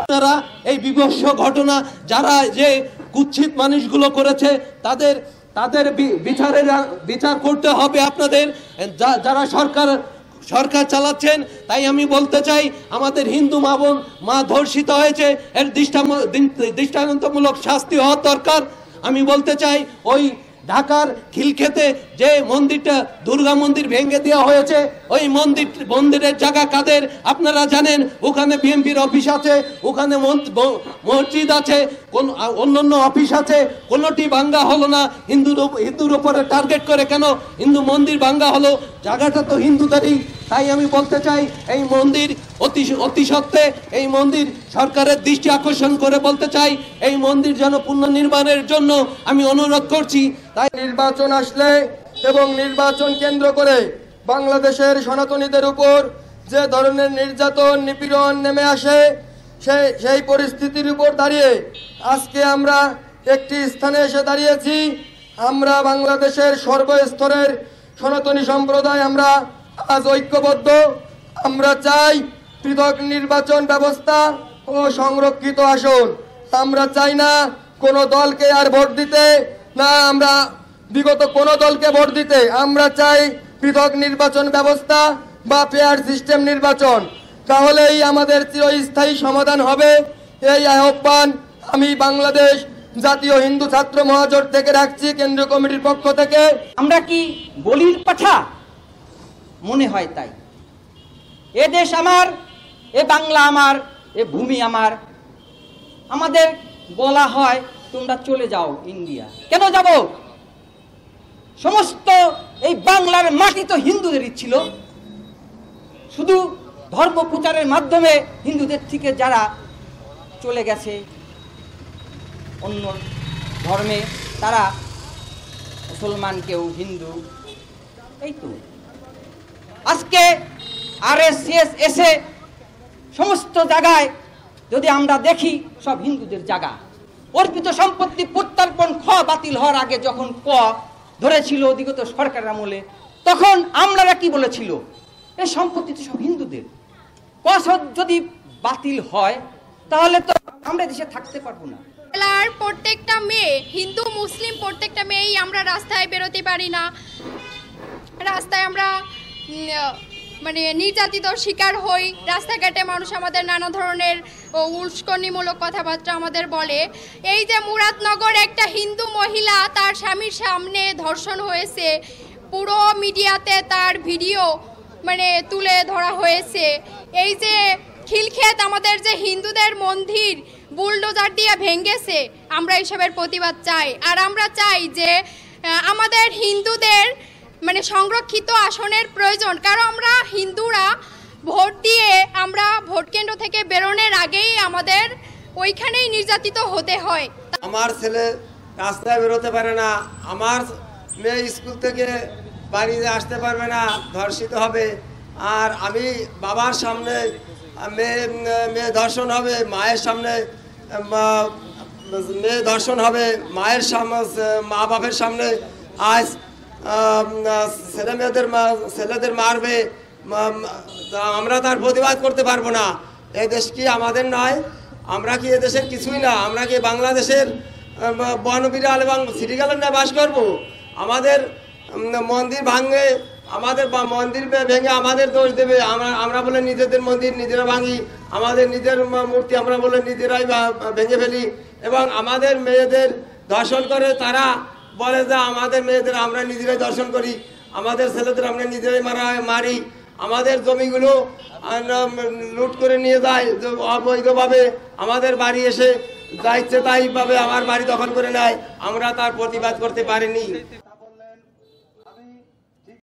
আপনারা এই বিভৎস ঘটনা যারা যে কুৎসিত মানুষগুলো করেছে তাদের তাদের বিচার করতে হবে আপনাদের, যারা সরকার চালাচ্ছেন। তাই আমি বলতে চাই আমাদের হিন্দু মা বোন ধর্ষিত হয়েছে, এর দৃষ্টান্তমূলক শাস্তি হওয়া দরকার। আমি বলতে চাই ওই ঢাকার খিলক্ষেতে যে মন্দিরটা দুর্গা মন্দির ভেঙে দেওয়া হয়েছে, ওই মন্দিরের জায়গা কাদের আপনারা জানেন। ওখানে বিএমপির অফিস আছে, ওখানে মসজিদ আছে, অন্যান্য অফিস আছে, কোনোটি ভাঙ্গা হলো না। হিন্দুর উপরে টার্গেট করে কেন হিন্দু মন্দির ভাঙ্গা হলো? জায়গাটা তো হিন্দুদেরই। তাই আমি বলতে চাই এই মন্দির অতি সত্ত্বে এই মন্দির সরকারের দৃষ্টি আকর্ষণ করে বলতে চাই এই মন্দির যেন পুনর্নির্মাণের জন্য আমি অনুরোধ করছি। তাই নির্বাচন আসলে এবং নির্বাচন কেন্দ্র করে বাংলাদেশের সনাতনীদের উপর যে ধরনের নির্যাতন নিপীড়ন নেমে আসে সেই পরিস্থিতির উপর দাঁড়িয়ে আজকে আমরা একটি স্থানে এসে দাঁড়িয়েছি। আমরা বাংলাদেশের সর্বস্তরের সনাতনী সম্প্রদায় আমরা আজ ঐক্যবদ্ধ। আমরা চাই পৃথক নির্বাচন ব্যবস্থা ও সংরক্ষিত আসন। আমরা চাই না কোনো দলকে আর ভোট দিতে, না আমরা বিগত কোনো দলকে ভোট দিতে। আমরা চাই পৃথক নির্বাচন ব্যবস্থা বা পেয়ার সিস্টেম নির্বাচন, তাহলেই আমাদের চিরস্থায়ী সমাধান হবে। এই আহ্বান আমি বাংলাদেশ জাতীয় হিন্দু ছাত্র মহাজোট থেকে রাখছি, কেন্দ্রীয় কমিটির পক্ষ থেকে। আমরা কি বলির পাঠা মনে হয়? তাই এ দেশ আমার, এ বাংলা আমার, এ ভূমি আমার। আমাদের বলা হয় তোমরা চলে যাও ইন্ডিয়া। কেন যাব? সমস্ত এই বাংলার মাটি তো হিন্দুদেরই ছিল। শুধু ধর্ম প্রচারের মাধ্যমে হিন্দুদের থেকে যারা চলে গেছে অন্য ধর্মে, তারা মুসলমান কেউ হিন্দু, এই তো। আজকে আরএসএস এসে সমস্ত জায়গায় যদি আমরা দেখি সব হিন্দুদের জায়গা। অর্পিত সম্পত্তি প্রত্যর্পণ খ বাতিল হওয়ার আগে যখন ক ধরেছিল বিগত সরকার আমলে, তখন আমলারা কি বলেছিল? এই সম্পত্তি তো সব হিন্দুদের। ক যদি বাতিল হয় তাহলে তো আমরা দেশে থাকতে পারবো না। জেলার প্রত্যেকটা মেয়ে, হিন্দু মুসলিম প্রত্যেকটা মেয়েই আমরা রাস্তায় বেরোতে পারি না। রাস্তায় আমরা মানে নির্যাতিত শিকার হই। রাস্তাঘাটে মানুষ আমাদের নানা ধরনের উস্কানিমূলক কথাবার্তা আমাদের বলে। এই যে মুরাদনগর একটা হিন্দু মহিলা, তার স্বামীর সামনে ধর্ষণ হয়েছে, পুরো মিডিয়াতে তার ভিডিও মানে তুলে ধরা হয়েছে। এই যে খিলক্ষেত আমাদের যে হিন্দুদের মন্দির বুলডোজার দিয়ে ভেঙেছে, আমরা এসবের প্রতিবাদ চাই। আর আমরা চাই যে আমাদের হিন্দুদের মানে সংরক্ষিত আসনের প্রয়োজন, কারণ আমরা হিন্দুরা ভোট দিয়ে আমরা ভোট কেন্দ্র থেকে বেরোনোর আগেই আমাদের ওইখানেই নির্যাতিত হতে হয়। আমার ছেলে রাস্তায় বেরোতে পারে না, আমার মেয়ে স্কুল থেকে বাড়িতে আসতে পারবে না, ধর্ষিত হবে। আর আমি বাবার সামনে মেয়ে ধর্ষণ হবে, মায়ের সামনে মেয়ে ধর্ষণ হবে, মায়ের সামনে মা বাপের সামনে আজ ছেলেদের মারবে, আমরা তার প্রতিবাদ করতে পারবো না। এই দেশ কি আমাদের নয়? আমরা কি এদেশের কিছুই না? আমরা কি বাংলাদেশের বনবিড়াল এবং সিরিগালের না বাস করবো? আমাদের মন্দির ভাঙে, আমাদের মন্দির ভেঙে আমাদের দোষ দেবে। আমরা বলে নিজেদের মন্দির নিজেরা ভাঙি, আমাদের নিজের মূর্তি আমরা বলে নিজেরাই ভেঙে ফেলি, এবং আমাদের মেয়েদের ধর্ষণ করে তারা বলে যে আমাদের মেয়েদের আমরা নিজেরাই দর্শন করি, আমাদের ছেলেদের আমরা নিজেরাই মারি, আমাদের জমিগুলো লুট করে নিয়ে যায় অবৈধভাবে, আমাদের বাড়ি এসে যা ইচ্ছে তাই ভাবে আমার বাড়ি দখল করে নেয়। আমরা তার প্রতিবাদ করতে পারিনি।